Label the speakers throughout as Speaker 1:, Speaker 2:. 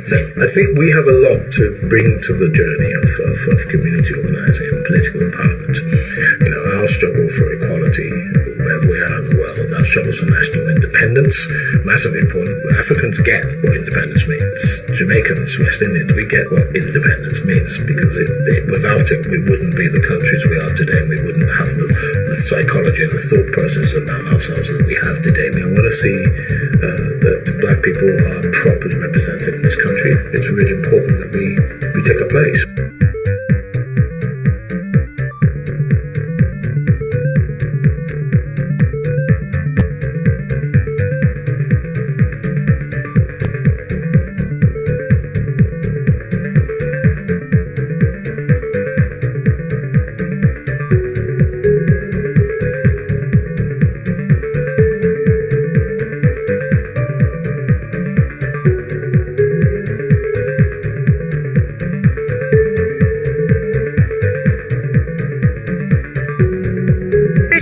Speaker 1: I think we have a lot to bring to the journey of community organising and political empowerment. You know, our struggle for equality, wherever we are in the world, our struggle for national independence, massively important. Africans get what independence means. Jamaicans, West Indians, we get what independence means, because without it, we wouldn't be the countries we are today, and we wouldn't have the psychology and the thought process about ourselves that we have today. We want to see that black people are properly represented in this country. It's really important that we take a place.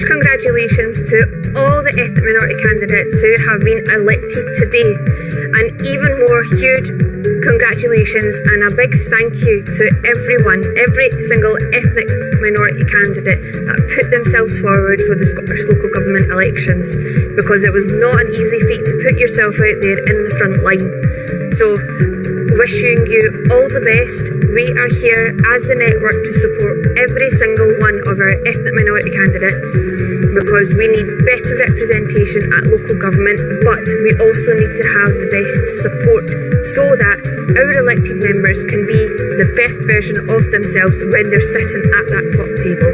Speaker 2: Congratulations to all the ethnic minority candidates who have been elected today, and even more huge congratulations and a big thank you to everyone, every single ethnic minority candidate that put themselves forward for the Scottish local government elections, because it was not an easy feat to put yourself out there in the front line. So wishing you all the best. We are here as the network to support every single one of our ethnic minority candidates, because we need better representation at local government, but we also need to have the best support so that our elected members can be the best version of themselves when they're sitting at that top table.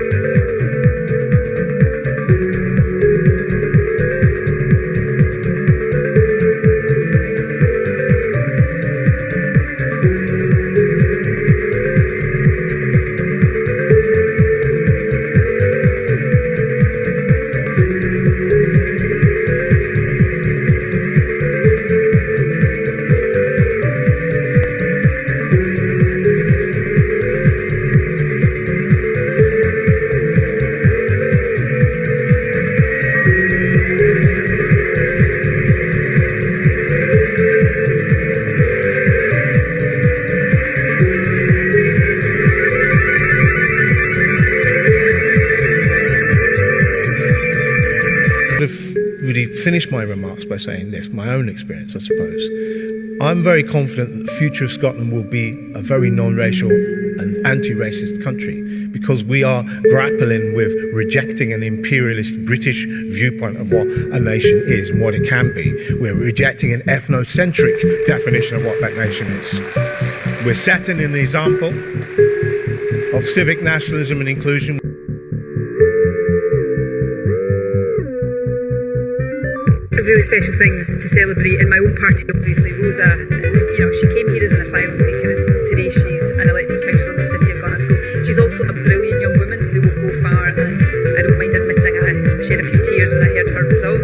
Speaker 3: Really finish my remarks by saying this, my own experience, I suppose. I'm very confident that the future of Scotland will be a very non-racial and anti-racist country, because we are grappling with rejecting an imperialist British viewpoint of what a nation is and what it can be. We're rejecting an ethnocentric definition of what that nation is. We're setting an example of civic nationalism and inclusion.
Speaker 4: Really special things to celebrate in my own party. Obviously, Rosa, she came here as an asylum seeker, and today she's an elected councillor in the city of Glasgow. She's also a brilliant young woman who will go far, and I don't mind admitting I shed a few tears when I heard her result.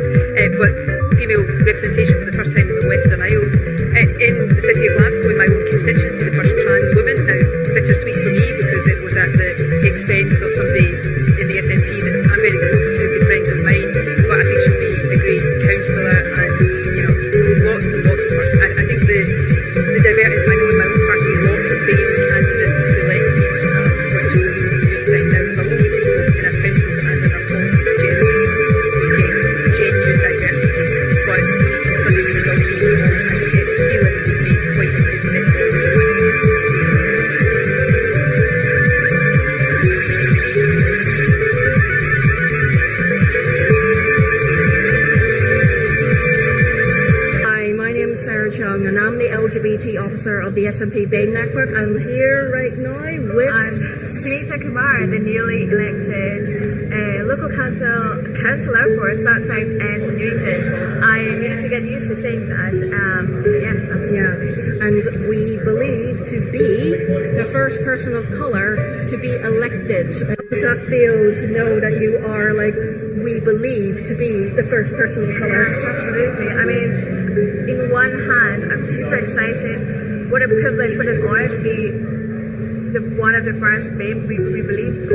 Speaker 4: But female representation for the first time in the Western Isles. In the city of Glasgow, in my own constituency, the first trans woman. Now, bittersweet for me because it was at the expense of somebody in the SNP that I'm very close to, good friends of mine, but I think she'll be a great councillor, and so lots and lots of first. I think the divergence, I know in my own party, lots of brave candidates elected, which will be good right now. There's a long way to go in our councils and in our politics generally to get genuine diversity, but we need to study the results overall and get feeling we've made quite a good step forward.
Speaker 5: And I'm the LGBT officer of the SNP BAME network. I'm here right now with
Speaker 6: Sunita Kumar, the newly elected local councillor for Southside and Newington. I need to get used to saying that. Yes, absolutely.
Speaker 5: Yeah, and we believe to be the first person of colour to be elected. Does that feel to know that you are we believe to be the first person of colour?
Speaker 6: Yes, absolutely. I mean, in one hand, I'm super excited. What a privilege, what an honour to be one of the first BAME, we believe,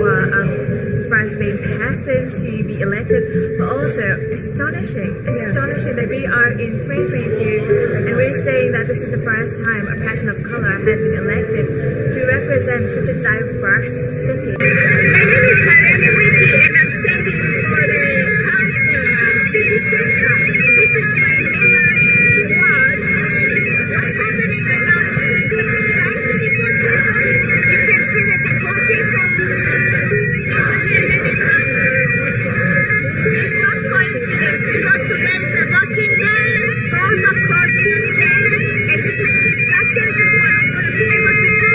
Speaker 6: first BAME person to be elected, but also astonishing that we are in 2022 and we're saying that this is the first time a person of colour has been elected to represent such a diverse city.
Speaker 7: My name is Mariana Wiki and I'm standing for the council city centre. This is my neighbouring ward. What's happening right now is that we should try to report people. You can see the supporting from it's not coincidence because today is the voting day. Polls are closing and changing, and this is distraction to what I'm going to be able to do.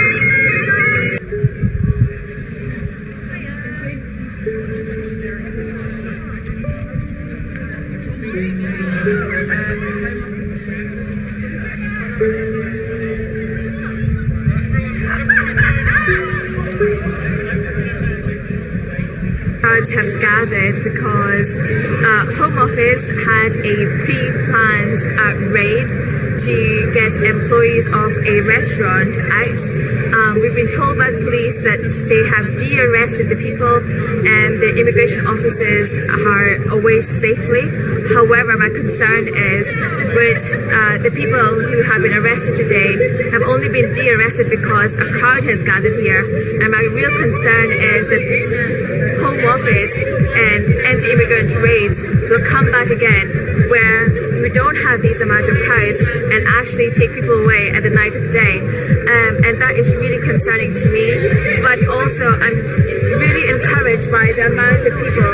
Speaker 6: Crowds have gathered because Home Office had a pre-planned raid to get employees of a restaurant out. We've been told by the police that they have de-arrested the people and the immigration officers are away safely. However, my concern is with the people who have been arrested today have only been de-arrested because a crowd has gathered here. And my real concern is that Home Office and anti-immigrant raids will come back again where we don't have these amount of crowds and actually take people away at the night of day. And that is really concerning to me. But also I'm really encouraged by the amount of people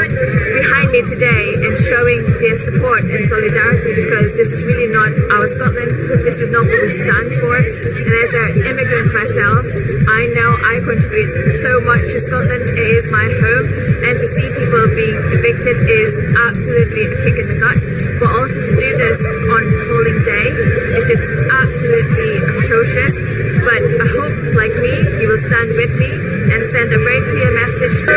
Speaker 6: behind me today and showing their support and solidarity because this is really not our Scotland. This is not what we stand for. And as an immigrant myself, I know I contribute so much to Scotland. It is my home, and to see people being evicted is absolutely a kick in the gut. But also to do this on polling day is just absolutely atrocious. But I hope, like me, you will stand with me and send a very clear message to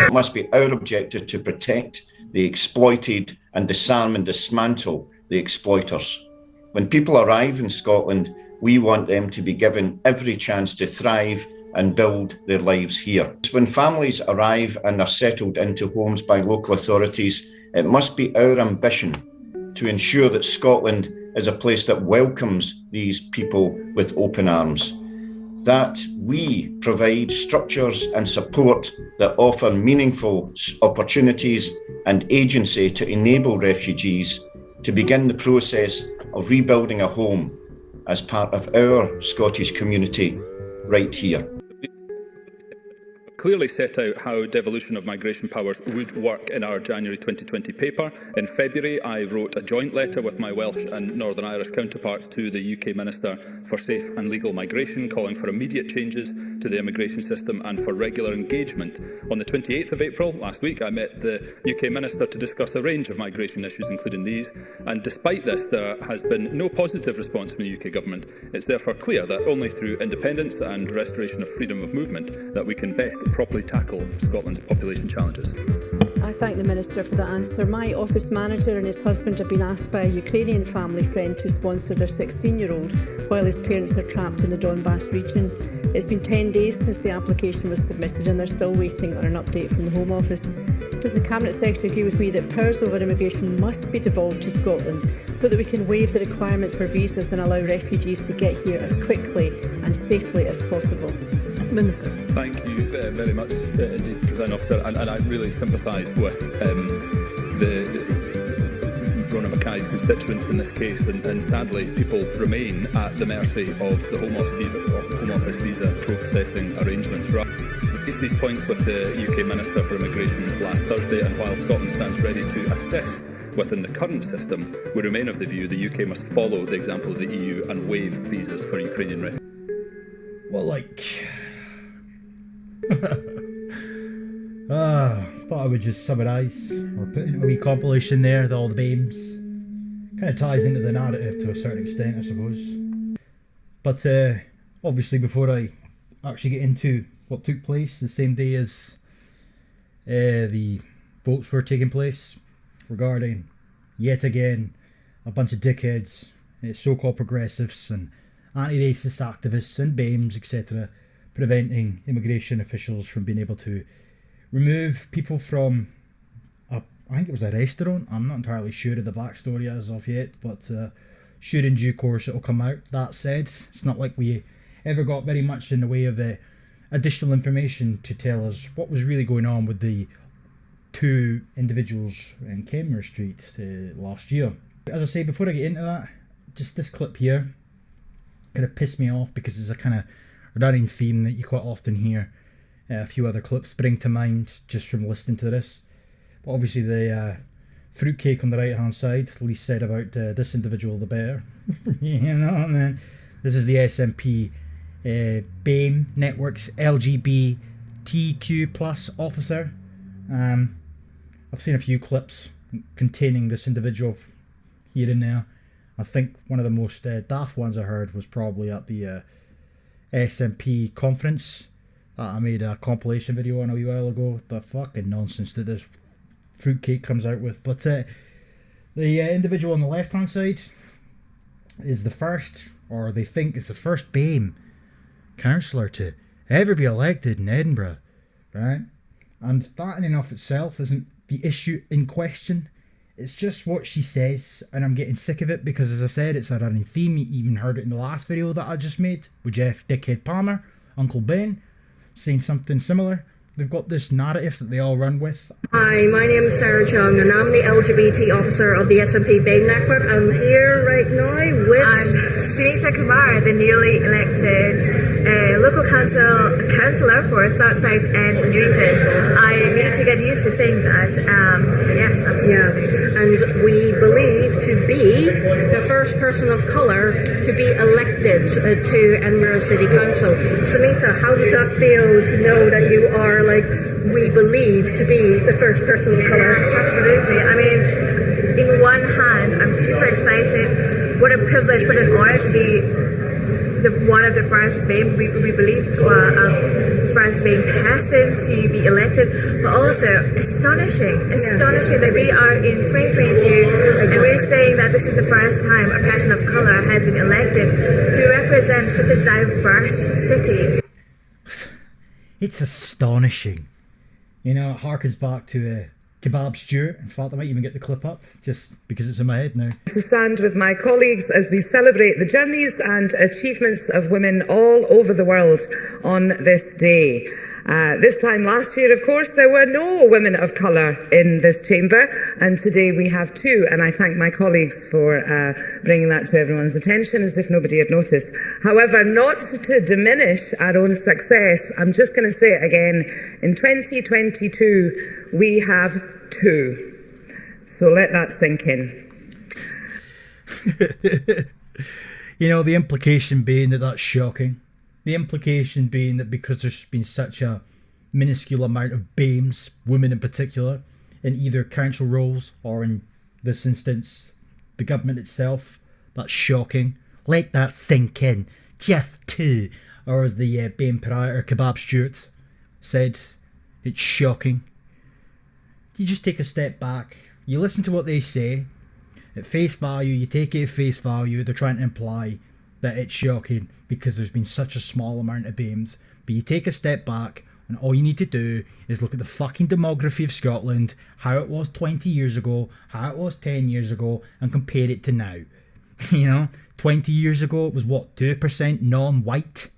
Speaker 8: It must be our objective to protect the exploited and disarm and dismantle the exploiters. When people arrive in Scotland, we want them to be given every chance to thrive and build their lives here. When families arrive and are settled into homes by local authorities, it must be our ambition to ensure that Scotland is a place that welcomes these people with open arms, that we provide structures and support that offer meaningful opportunities and agency to enable refugees to begin the process of rebuilding a home as part of our Scottish community right here.
Speaker 9: Clearly set out how devolution of migration powers would work in our January 2020 paper. In February, I wrote a joint letter with my Welsh and Northern Irish counterparts to the UK Minister for Safe and Legal Migration, calling for immediate changes to the immigration system and for regular engagement. On the 28th of April, last week, I met the UK Minister to discuss a range of migration issues, including these. And despite this, there has been no positive response from the UK Government. It's therefore clear that only through independence and restoration of freedom of movement that we can best properly tackle Scotland's population challenges.
Speaker 10: I thank the Minister for that answer. My office manager and his husband have been asked by a Ukrainian family friend to sponsor their 16-year-old while his parents are trapped in the Donbass region. It's been 10 days since the application was submitted and they're still waiting on an update from the Home Office. Does the Cabinet Secretary agree with me that powers over immigration must be devolved to Scotland so that we can waive the requirement for visas and allow refugees to get here as quickly and safely as possible? Minister.
Speaker 9: Thank you very much indeed, President Officer, and I really sympathise with Rona Mackay's constituents in this case, and sadly people remain at the mercy of the Home Office visa processing arrangements. I raised these points with the UK Minister for Immigration last Thursday, and while Scotland stands ready to assist within the current system, we remain of the view the UK must follow the example of the EU and waive visas for Ukrainian refugees.
Speaker 11: Well, thought I would just summarise or put in a wee compilation there with all the BAMEs. Kind of ties into the narrative to a certain extent, I suppose. But obviously, before I actually get into what took place the same day as the votes were taking place regarding, yet again, a bunch of dickheads, so-called progressives and anti-racist activists and BAMEs, etc., preventing immigration officials from being able to remove people from, I think it was a restaurant. I'm not entirely sure of the backstory as of yet, but sure in due course it'll come out. That said, it's not like we ever got very much in the way of additional information to tell us what was really going on with the two individuals in Kenmure Street last year. As I say, before I get into that, just this clip here kind of pissed me off because it's a kind of running theme that you quite often hear a few other clips bring to mind just from listening to this. But obviously the fruitcake on the right hand side, the least said about this individual the better. You know, man. This is the SNP BAME Network's LGBTQ plus officer. I've seen a few clips containing this individual here and there. I think one of the most daft ones I heard was probably at the SNP conference that I made a compilation video on a wee while ago. The fucking nonsense that this fruitcake comes out with. But the individual on the left hand side is the first, or they think is the first BAME councillor to ever be elected in Edinburgh, right? And that in and of itself isn't the issue in question. It's just what she says, and I'm getting sick of it because, as I said, it's a running theme. You even heard it in the last video that I just made with Jeff Dickhead Palmer, Uncle Ben, saying something similar. They've got this narrative that they all run with.
Speaker 5: Hi, my name is Sarah Chung, and I'm the LGBT officer of the SNP BAME Network. I'm here right now with...
Speaker 6: I'm Sunita Kumar, the newly elected local councillor for Southside and Newington. I need to get used to saying that. Yes, absolutely.
Speaker 5: Yeah, and we believe to be the first person of colour to be elected to Edinburgh City Council. Sunita, how does that feel to know that you are, like, we believe to be the first person of colour?
Speaker 6: Yes, absolutely. I mean, in one hand, I'm super excited. What a privilege, what an honour to be one of the first BAME, we believe, first BAME person to be elected, but also astonishing that we are in 2022 and we're saying that this is the first time a person of colour has been elected to represent such a diverse city.
Speaker 11: It's astonishing. You know, it harkens back to Kebab Stewart. In fact, I might even get the clip up just because it's in my head now.
Speaker 12: To stand with my colleagues as we celebrate the journeys and achievements of women all over the world on this day. This time last year, of course, there were no women of colour in this chamber, and today we have two, and I thank my colleagues for bringing that to everyone's attention as if nobody had noticed. However, not to diminish our own success, I'm just going to say it again, in 2022 we have two. So let that sink in.
Speaker 11: You know, the implication being that that's shocking. The implication being that because there's been such a minuscule amount of BAMEs, women in particular, in either council roles or in this instance, the government itself, that's shocking. Let that sink in. Just two. Or as the BAME proprietor, Kebab Stewart, said, it's shocking. You just take a step back. You listen to what they say. At face value, you take it at face value. They're trying to imply that it's shocking because there's been such a small amount of BAMEs. But you take a step back and all you need to do is look at the fucking demography of Scotland, how it was 20 years ago, how it was 10 years ago, and compare it to now. You know, 20 years ago it was what, 2% non-white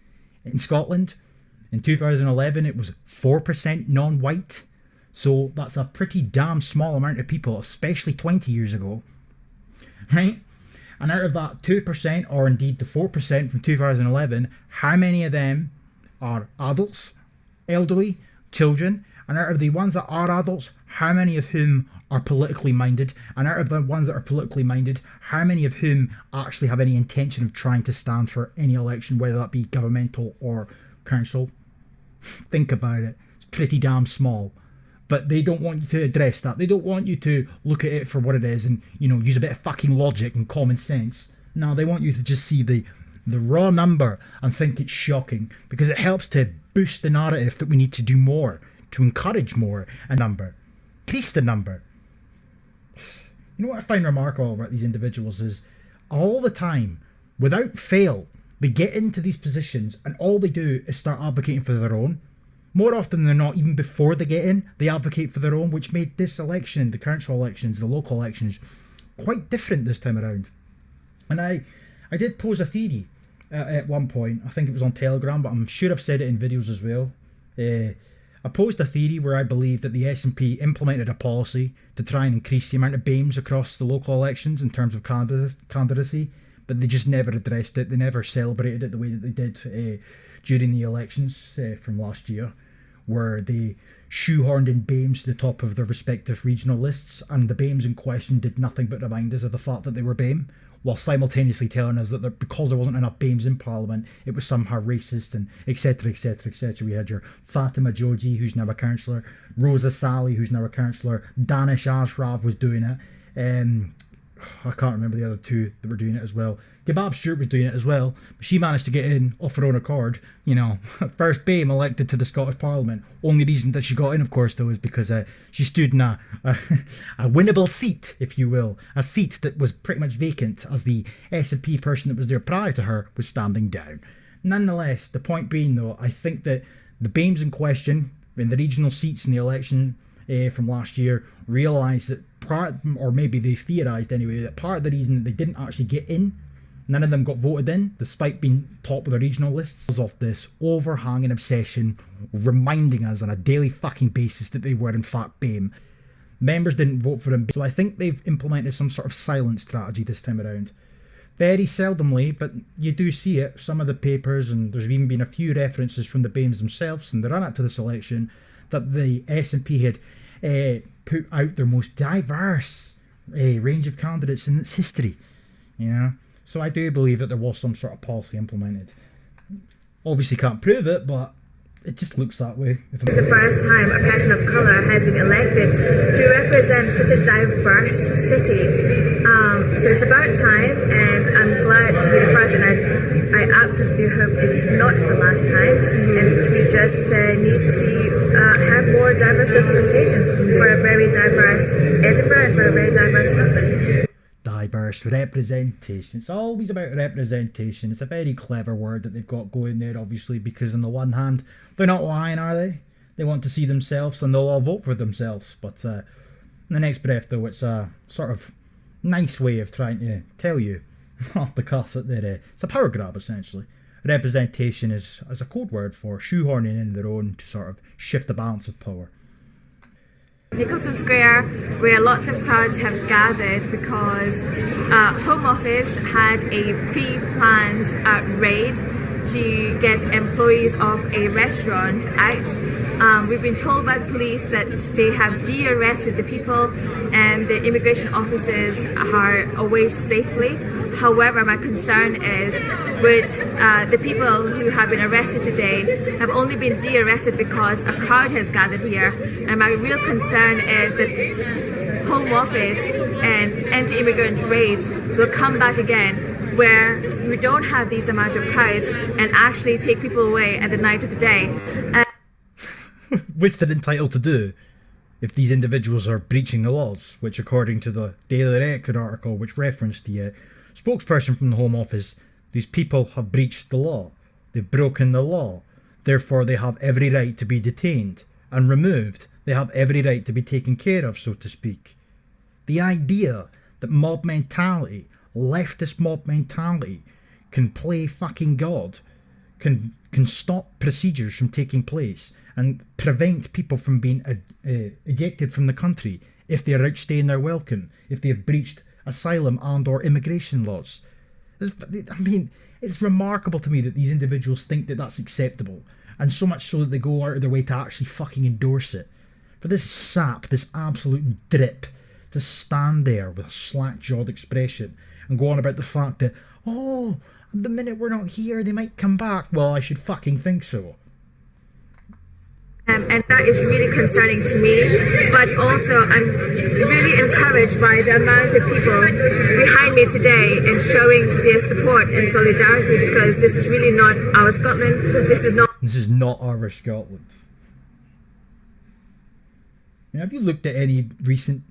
Speaker 11: in Scotland? In 2011 it was 4% non-white. So that's a pretty damn small amount of people, especially 20 years ago. Right? And out of that 2%, or indeed the 4% from 2011, how many of them are adults, elderly, children? And out of the ones that are adults, how many of whom are politically minded? And out of the ones that are politically minded, how many of whom actually have any intention of trying to stand for any election, whether that be governmental or council? Think about it. It's pretty damn small. But they don't want you to address that. They don't want you to look at it for what it is and, you know, use a bit of fucking logic and common sense. No, they want you to just see the raw number and think it's shocking, because it helps to boost the narrative that we need to do more, to encourage more a number, increase the number. You know what I find remarkable about these individuals is all the time, without fail, they get into these positions and all they do is start advocating for their own. More often than not, even before they get in, they advocate for their own, which made this election, the council elections, the local elections, quite different this time around. And I did pose a theory at one point. I think it was on Telegram, but I'm sure I've said it in videos as well. I posed a theory where I believe that the SNP implemented a policy to try and increase the amount of BAMEs across the local elections in terms of candidacy, but they just never addressed it. They never celebrated it the way that they did during the elections from last year, where they shoehorned in BAMEs to the top of their respective regional lists, and the BAMEs in question did nothing but remind us of the fact that they were BAME, while simultaneously telling us that because there wasn't enough BAMEs in Parliament, it was somehow racist, and etc, etc, etc. We had your Fatima Joji, who's now a councillor, Rosa Sally, who's now a councillor, Danish Ashraf was doing it, I can't remember the other two that were doing it as well. Kebab Stewart was doing it as well, but she managed to get in off her own accord, you know, first BAME elected to the Scottish Parliament. Only reason that she got in, of course, though, is because she stood in a winnable seat, if you will, a seat that was pretty much vacant as the SNP person that was there prior to her was standing down. Nonetheless, the point being, though, I think that the BAMEs in question, in the regional seats in the election from last year, realised that or maybe they theorised anyway, that part of the reason that they didn't actually get in, none of them got voted in, despite being top of the regional lists, was of this overhanging obsession reminding us on a daily fucking basis that they were in fact BAME. Members didn't vote for them, so I think they've implemented some sort of silent strategy this time around. Very seldomly, but you do see it, some of the papers, and there's even been a few references from the BAMEs themselves in the run-up to this election, that the SNP had put out their most diverse range of candidates in its history. You know? So I do believe that there was some sort of policy implemented. Obviously can't prove it, but it just looks that way.
Speaker 6: It's the first time a person of colour has been elected to represent such a diverse city. So it's about time, and I'm glad to be the first, and I absolutely hope it's not the last time, and we just need to have more diverse representation for a very diverse Edinburgh and for a very diverse Scotland.
Speaker 11: Diverse representation. It's always about representation. It's a very clever word that they've got going there, obviously, because on the one hand, they're not lying, are they? They want to see themselves and they'll all vote for themselves. But in the next breath, though, it's a sort of nice way of trying to tell you off the cuff that it's a power grab, essentially. Representation is a code word for shoehorning in their own to sort of shift the balance of power.
Speaker 6: Nicholson Square, where lots of crowds have gathered because Home Office had a pre-planned raid to get employees of a restaurant out. We've been told by the police that they have de-arrested the people and the immigration officers are away safely. However, my concern is with the people who have been arrested today have only been de-arrested because a crowd has gathered here. And my real concern is that Home Office and anti-immigrant raids will come back again, where we don't have these amount of crowds and actually take people away at the night of the day.
Speaker 11: Which they're entitled to do if these individuals are breaching the laws, which according to the Daily Record article which referenced the spokesperson from the Home Office, these people have breached the law. They've broken the law. Therefore, they have every right to be detained and removed. They have every right to be taken care of, so to speak. The idea that mob mentality, leftist mob mentality, can play fucking God, can stop procedures from taking place and prevent people from being ejected from the country if they are outstaying their welcome, if they have breached asylum and or immigration laws. I mean, it's remarkable to me that these individuals think that that's acceptable, and so much so that they go out of their way to actually fucking endorse it. For this sap, this absolute drip, to stand there with a slack-jawed expression and go on about the fact that, oh, the minute we're not here, they might come back. Well, I should fucking think so.
Speaker 6: And that is really concerning to me. But also, I'm really encouraged by the amount of people behind me today and showing their support and solidarity, because this is really not our Scotland. This is not
Speaker 11: our Scotland. You know, have you looked at any recent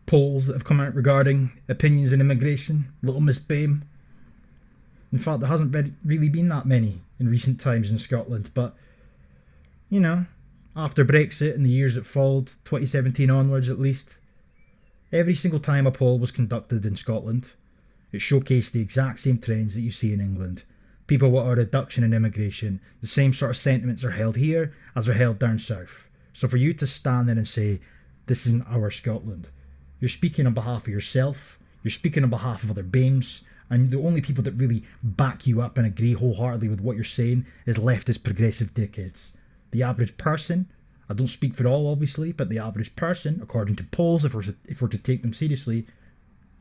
Speaker 11: polls that have come out regarding opinions on immigration? Little Miss BAME. In fact, there hasn't really been that many in recent times in Scotland, but, you know, after Brexit and the years that followed, 2017 onwards at least, every single time a poll was conducted in Scotland, it showcased the exact same trends that you see in England. People want a reduction in immigration. The same sort of sentiments are held here as are held down south. So for you to stand there and say, this isn't our Scotland, you're speaking on behalf of yourself, you're speaking on behalf of other BAMEs, and the only people that really back you up and agree wholeheartedly with what you're saying is leftist progressive dickheads. The average person, I don't speak for all obviously, but the average person, according to polls, if we're to take them seriously,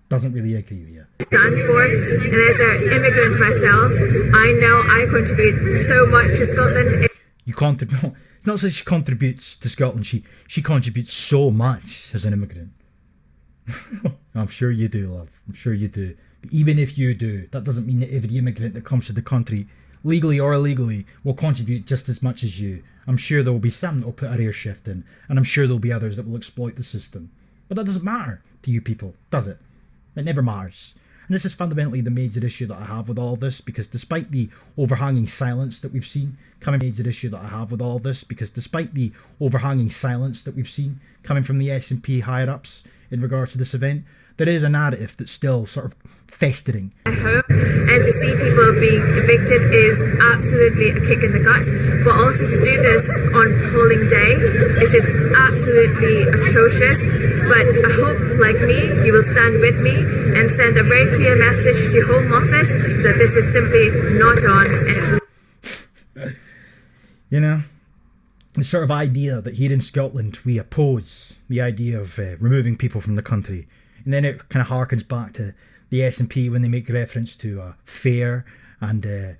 Speaker 11: doesn't really agree with you.
Speaker 6: Stand for, and as an immigrant myself, I know I contribute so much to Scotland.
Speaker 11: You contribute. It's not that she contributes to Scotland, she contributes so much as an immigrant. I'm sure you do, love. I'm sure you do. But even if you do, that doesn't mean that every immigrant that comes to the country, legally or illegally, will contribute just as much as you. I'm sure there will be some that will put a rear shift in, and I'm sure there will be others that will exploit the system. But that doesn't matter to you people, does it? It never matters. And this is fundamentally the major issue that I have with all this, because despite the overhanging silence that we've seen coming from the SNP higher-ups in regards to this event, there is a narrative that's still sort of festering.
Speaker 6: I hope, and to see people being evicted is absolutely a kick in the gut, but also to do this on polling day is just absolutely atrocious. But I hope, like me, you will stand with me and send a very clear message to Home Office that this is simply not on.
Speaker 11: You know, the sort of idea that here in Scotland we oppose the idea of removing people from the country. And then it kind of harkens back to the SNP when they make reference to a fair and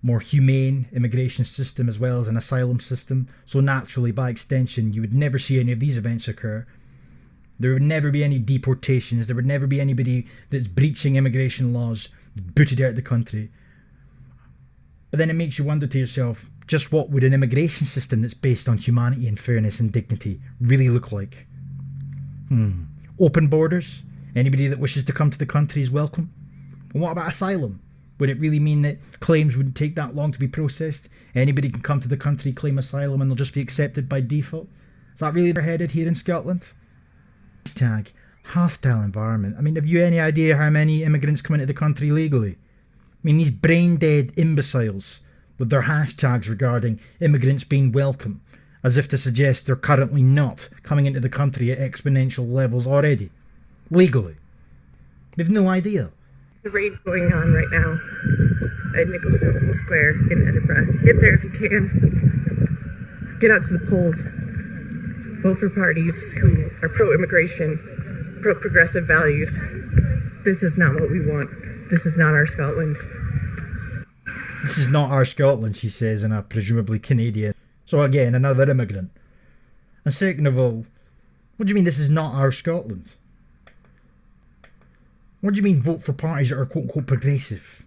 Speaker 11: more humane immigration system as well as an asylum system. So naturally, by extension, you would never see any of these events occur. There would never be any deportations. There would never be anybody that's breaching immigration laws booted out of the country. But then it makes you wonder to yourself, just what would an immigration system that's based on humanity and fairness and dignity really look like? Open borders? Anybody that wishes to come to the country is welcome? And what about asylum? Would it really mean that claims wouldn't take that long to be processed? Anybody can come to the country, claim asylum, and they'll just be accepted by default? Is that really where they're headed here in Scotland? Hashtag hostile environment. I mean, have you any idea how many immigrants come into the country legally? I mean, these brain-dead imbeciles with their hashtags regarding immigrants being welcome, as if to suggest they're currently not coming into the country at exponential levels already. Legally. They've no idea.
Speaker 12: The raid going on right now at Nicholson Square in Edinburgh. Get there if you can. Get out to the polls. Vote for parties who are pro-immigration, pro-progressive values. This is not what we want. This is not our Scotland.
Speaker 11: This is not our Scotland, she says in a presumably Canadian. So again, another immigrant. And second of all, what do you mean this is not our Scotland? What do you mean vote for parties that are quote-unquote progressive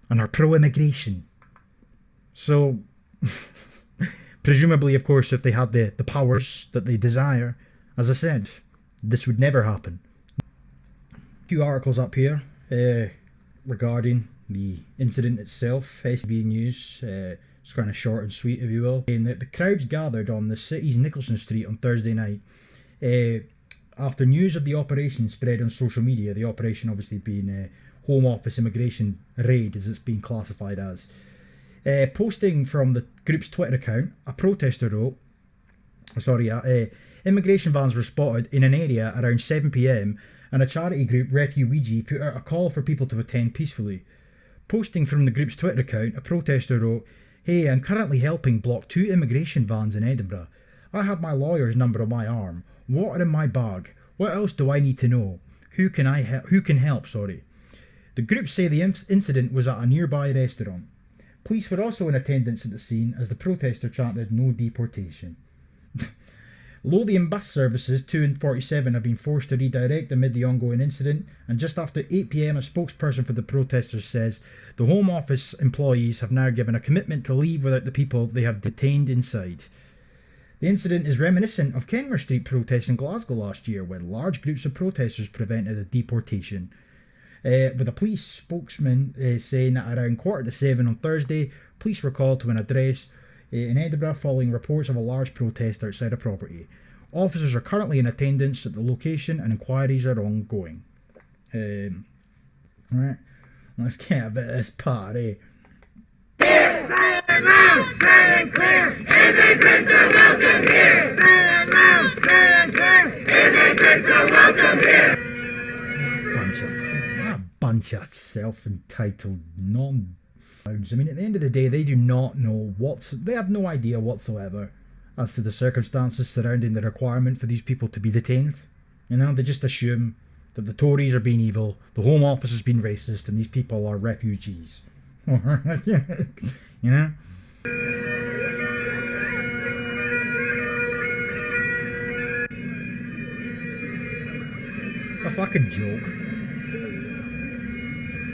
Speaker 11: and are pro-immigration? So, presumably, of course, if they had the powers that they desire, as I said, this would never happen. A few articles up here regarding the incident itself. STV News, it's kind of short and sweet, if you will. And the crowds gathered on the city's Nicholson Street on Thursday night after news of the operation spread on social media. The operation obviously being Home Office immigration raid, as it's being classified as. Posting from the group's Twitter account, a protester wrote, immigration vans were spotted in an area around 7 PM and a charity group, Refugees, put out a call for people to attend peacefully. Posting from the group's Twitter account, a protester wrote, "Hey, I'm currently helping block 2 immigration vans in Edinburgh. I have my lawyer's number on my arm. Water in my bag. What else do I need to know? Who can help? The group say the incident was at a nearby restaurant. Police were also in attendance at the scene as the protester chanted "No deportation." Lothian bus services 2 and 47 have been forced to redirect amid the ongoing incident, and just after 8 p.m, a spokesperson for the protesters says the Home Office employees have now given a commitment to leave without the people they have detained inside. The incident is reminiscent of Kenmare Street protests in Glasgow last year, when large groups of protesters prevented a deportation. With a police spokesman saying that around 7:15 on Thursday, police were called to an address in Edinburgh following reports of a large protest outside a property. Officers are currently in attendance at the location and inquiries are ongoing. Right, let's get a bit of this party.
Speaker 7: Here, say it loud, say it clear, immigrants are welcome here. Say it loud, say it clear, immigrants are welcome here.
Speaker 11: Bunch of self-entitled non-clowns. I mean, at the end of the day, they do not know they have no idea whatsoever as to the circumstances surrounding the requirement for these people to be detained. You know, they just assume that the Tories are being evil, the Home Office has been racist, and these people are refugees. You know? A fucking joke.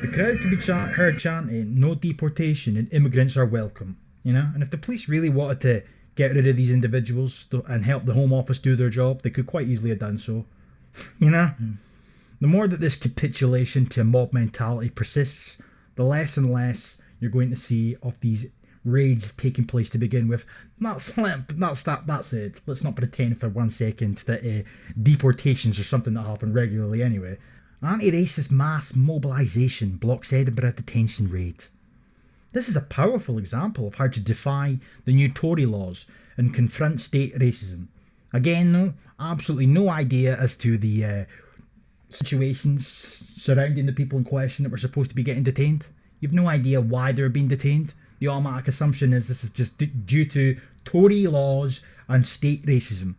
Speaker 11: The crowd could be heard chanting "No deportation" and "Immigrants are welcome." You know, and if the police really wanted to get rid of these individuals and help the Home Office do their job, they could quite easily have done so. You know, the more that this capitulation to mob mentality persists, the less and less you're going to see of these raids taking place to begin with. That's it. Let's not pretend for 1 second that deportations are something that happen regularly anyway. Anti-racist mass mobilisation blocks Edinburgh detention raid. This is a powerful example of how to defy the new Tory laws and confront state racism. Again, though, absolutely no idea as to the situations surrounding the people in question that were supposed to be getting detained. You've no idea why they were being detained. The automatic assumption is this is just due to Tory laws and state racism.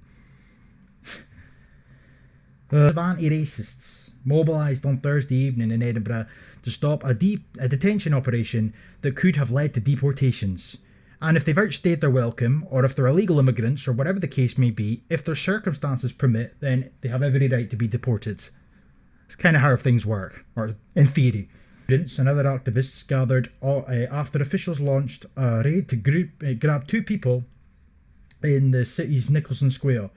Speaker 11: Anti-racists mobilised on Thursday evening in Edinburgh to stop a detention operation that could have led to deportations. And if they've outstayed their welcome, or if they're illegal immigrants, or whatever the case may be, if their circumstances permit, then they have every right to be deported. It's kind of how things work, or in theory. Students and other activists gathered after officials launched a raid to grab 2 people in the city's Nicholson Square.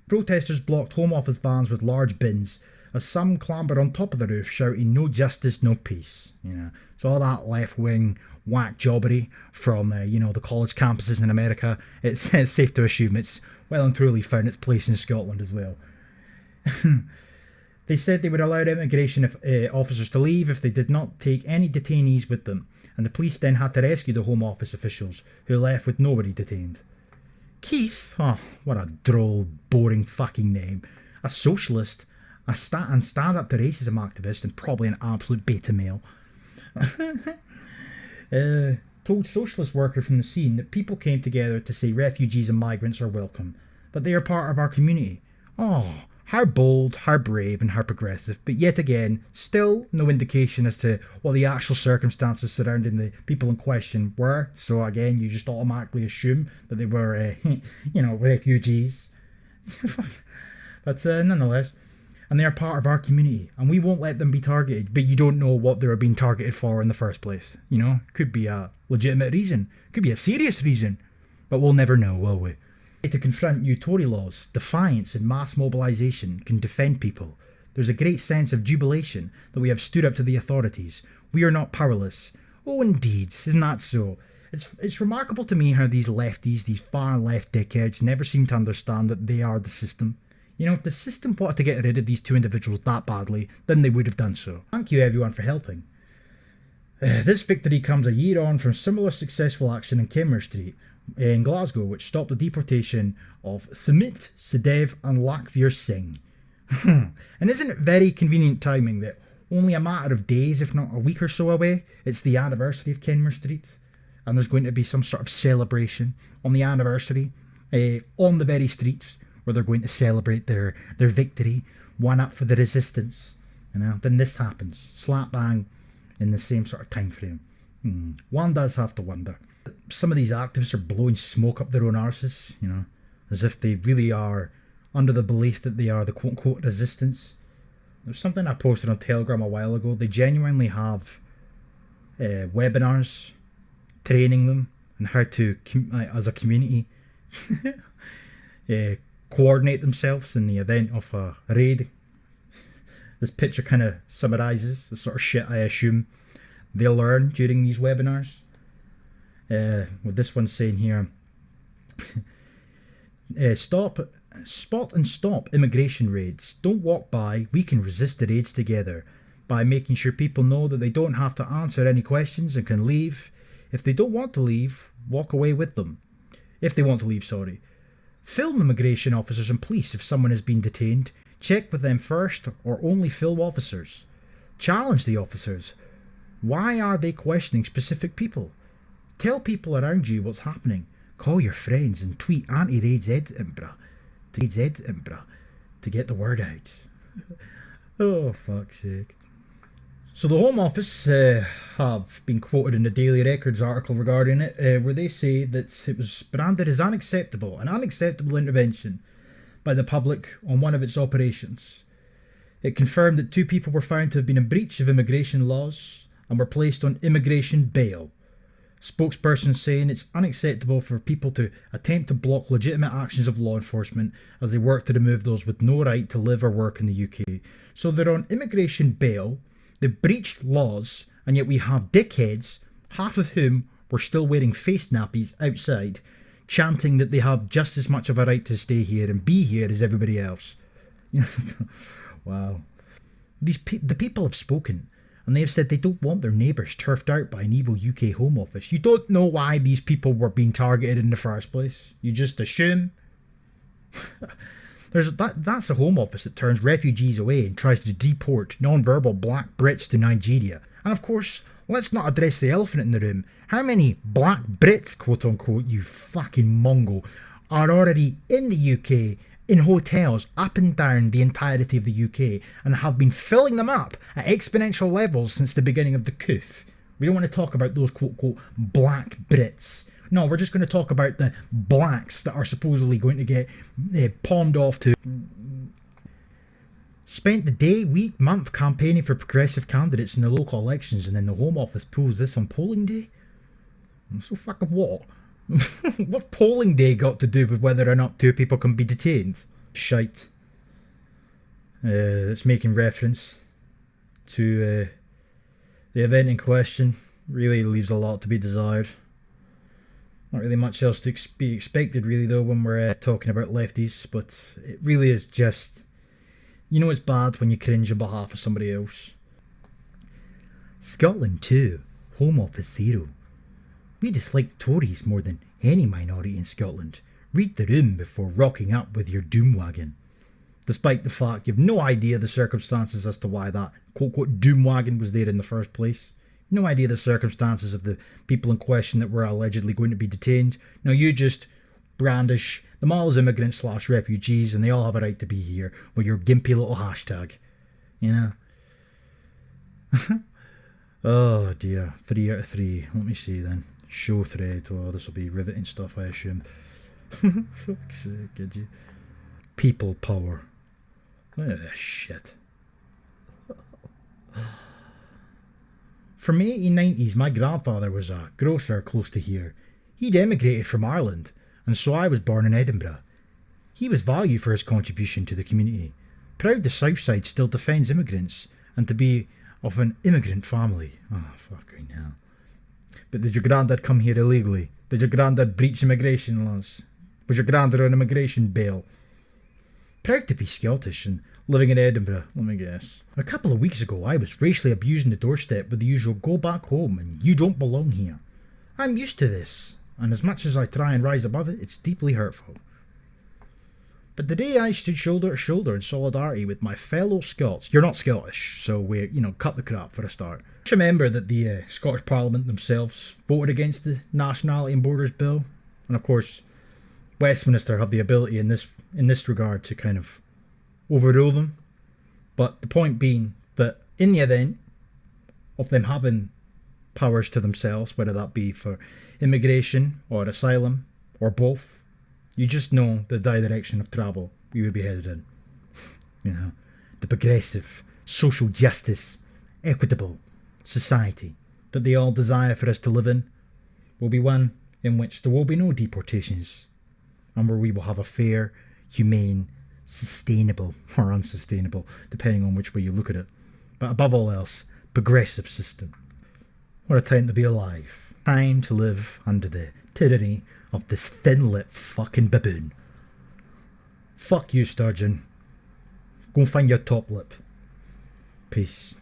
Speaker 11: Protesters blocked Home Office vans with large bins, as some clambered on top of the roof shouting "No justice, no peace." You know, so all that left-wing whack jobbery from the college campuses in America, it's safe to assume it's well and truly found its place in Scotland as well. They said they would allow immigration officers to leave if they did not take any detainees with them, and the police then had to rescue the Home Office officials, who left with nobody detained. Keith, oh, what a droll, boring fucking name. A socialist, and stand-up to racism activist, and probably an absolute beta male. Told socialist worker from the scene that people came together to say refugees and migrants are welcome, that they are part of our community. Oh, how bold, how brave, and how progressive, but yet again, still no indication as to what the actual circumstances surrounding the people in question were, so again, you just automatically assume that they were, refugees. But nonetheless, and they are part of our community, and we won't let them be targeted, but you don't know what they were being targeted for in the first place. You know, could be a legitimate reason, could be a serious reason, but we'll never know, will we? To confront new Tory laws, defiance and mass mobilisation can defend people. There's a great sense of jubilation that we have stood up to the authorities. We are not powerless. Oh, indeed, isn't that so? It's remarkable to me how these lefties, these far left dickheads, never seem to understand that they are the system. You know, if the system wanted to get rid of these 2 individuals that badly, then they would have done so. Thank you everyone for helping. This victory comes a year on from similar successful action in Kenmare Street in Glasgow, which stopped the deportation of Sumit, Sadev and Lakvir Singh. And isn't it very convenient timing that only a matter of days, if not a week or so away, it's the anniversary of Kenmare Street, and there's going to be some sort of celebration on the anniversary on the very streets where they're going to celebrate their victory, one up for the resistance. You know, then this happens, slap bang in the same sort of time frame. One does have to wonder. Some of these activists are blowing smoke up their own arses, you know, as if they really are under the belief that they are the quote-unquote resistance. There's something I posted on Telegram a while ago. They genuinely have webinars training them on how to, as a community, coordinate themselves in the event of a raid. This picture kind of summarises the sort of shit I assume they'll learn during these webinars. With this one saying here, spot and stop immigration raids. Don't walk by. We can resist the raids together by making sure people know that they don't have to answer any questions and can leave. If they don't want to leave, walk away with them. If they want to leave, sorry. Film immigration officers and police if someone has been detained. Check with them first or only film officers. Challenge the officers. Why are they questioning specific people? Tell people around you what's happening. Call your friends and tweet anti-raids Edinburgh to get the word out. Oh, fuck's sake. So the Home Office have been quoted in the Daily Record's article regarding it, where they say that it was branded as an unacceptable intervention by the public on one of its operations. It confirmed that 2 people were found to have been in breach of immigration laws and were placed on immigration bail. Spokesperson saying it's unacceptable for people to attempt to block legitimate actions of law enforcement as they work to remove those with no right to live or work in the UK. So they're on immigration bail, they've breached laws, and yet we have dickheads, half of whom were still wearing face nappies outside, chanting that they have just as much of a right to stay here and be here as everybody else. Wow. The people have spoken. And they have said they don't want their neighbours turfed out by an evil UK Home Office. You don't know why these people were being targeted in the first place. You just assume. That's a Home Office that turns refugees away and tries to deport non-verbal black Brits to Nigeria. And of course, let's not address the elephant in the room. How many black Brits, quote unquote, you fucking Mongol, are already in the UK in hotels up and down the entirety of the UK and have been filling them up at exponential levels since the beginning of the coup? We don't want to talk about those quote-unquote black Brits. No, we're just going to talk about the blacks that are supposedly going to get pawned off to. Spent the day, week, month campaigning for progressive candidates in the local elections, and then the Home Office pulls this on polling day? So fucking what? What polling day got to do with whether or not 2 people can be detained? Shite. It's making reference to the event in question. Really leaves a lot to be desired. Not really much else to be expected really though when we're talking about lefties, but it really is just, you know it's bad when you cringe on behalf of somebody else. Scotland 2, Home Office 0. We dislike the Tories more than any minority in Scotland. Read the room before rocking up with your doom wagon. Despite the fact you've no idea the circumstances as to why that quote-unquote doom wagon was there in the first place. No idea the circumstances of the people in question that were allegedly going to be detained. No, you just brandish them all as immigrants / refugees and they all have a right to be here with your gimpy little hashtag. You know? Oh dear, 3 out of 3. Let me see then. Show thread. Oh, this will be riveting stuff, I assume. Fuck's sake, did you? People power. Look at this shit. From the 1890s, my grandfather was a grocer close to here. He'd emigrated from Ireland, and so I was born in Edinburgh. He was valued for his contribution to the community. Proud the Southside still defends immigrants, and to be of an immigrant family. Oh, fucking hell. But did your granddad come here illegally? Did your granddad breach immigration laws? Was your granddad on immigration bail? Proud to be Scottish and living in Edinburgh, let me guess. A couple of weeks ago, I was racially abused on the doorstep with the usual "go back home" and "you don't belong here." I'm used to this, and as much as I try and rise above it, it's deeply hurtful. But the day I stood shoulder to shoulder in solidarity with my fellow Scots, you're not Scottish, so we're, cut the crap for a start. Just remember that the Scottish Parliament themselves voted against the Nationality and Borders Bill, and of course, Westminster have the ability in this regard to kind of overrule them. But the point being that in the event of them having powers to themselves, whether that be for immigration or asylum or both. You just know the direction of travel we would be headed in. You know, the progressive, social justice, equitable society that they all desire for us to live in will be one in which there will be no deportations, and where we will have a fair, humane, sustainable or unsustainable, depending on which way you look at it, but above all else, progressive system. What a time to be alive. Time to live under the tyranny of this thin-lipped fucking baboon. Fuck you, Sturgeon. Go and find your top lip. Peace.